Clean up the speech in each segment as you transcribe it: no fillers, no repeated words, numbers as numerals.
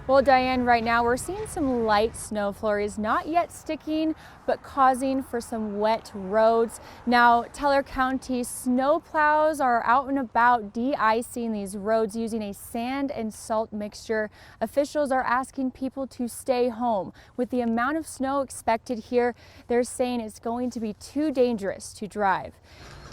Well, Diane, right now we're seeing some light snow flurries, not yet sticking, but causing for some wet roads. Now, Teller County snow plows are out and about de-icing these roads using a sand and salt mixture. Officials are asking people to stay home. With the amount of snow expected here, they're saying it's going to be too dangerous to drive.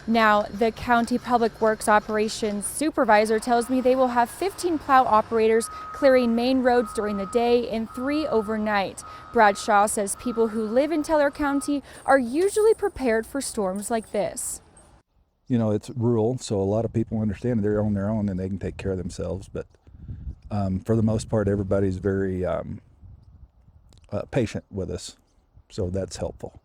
Now, the County Public Works Operations Supervisor tells me they will have 15 plow operators clearing main roads during the day and 3 overnight. Bradshaw says people who live in Teller County are usually prepared for storms like this. You know, it's rural, so a lot of people understand they're on their own and they can take care of themselves. But for the most part, everybody's very patient with us, so that's helpful.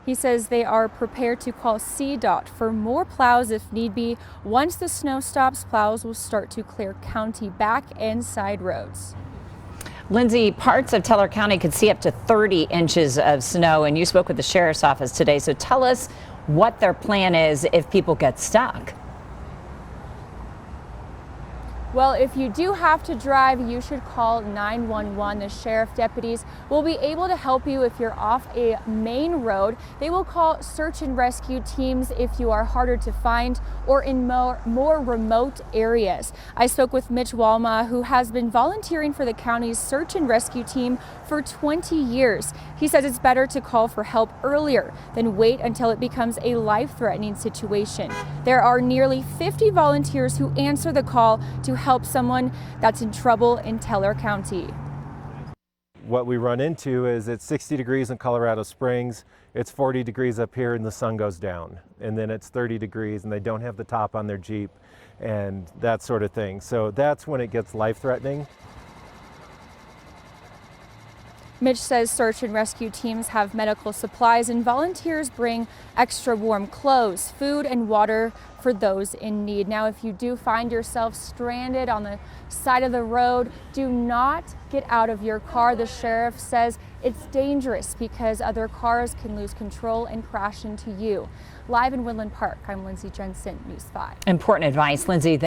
He says they are prepared to call CDOT for more plows if need be. Once the snow stops, plows will start to clear county back and side roads. Lindsay, parts of Teller County could see up to 30 inches of snow, and you spoke with the sheriff's office today. So tell us what their plan is if people get stuck. Well, if you do have to drive, you should call 911. The sheriff deputies will be able to help you if you're off a main road. They will call search and rescue teams if you are harder to find or in more remote areas. I spoke with Mitch Walma, who has been volunteering for the county's search and rescue team for 20 years. He says it's better to call for help earlier than wait until it becomes a life-threatening situation. There are nearly 50 volunteers who answer the call to help someone that's in trouble in Teller County. What we run into is it's 60 degrees in Colorado Springs, it's 40 degrees up here and the sun goes down, and then it's 30 degrees and they don't have the top on their Jeep and that sort of thing. So that's when it gets life-threatening. Mitch says search and rescue teams have medical supplies and volunteers bring extra warm clothes, food, and water for those in need. Now, if you do find yourself stranded on the side of the road, do not get out of your car. The sheriff says it's dangerous because other cars can lose control and crash into you. Live in Woodland Park, I'm Lindsay Jensen, News 5. Important advice, Lindsay.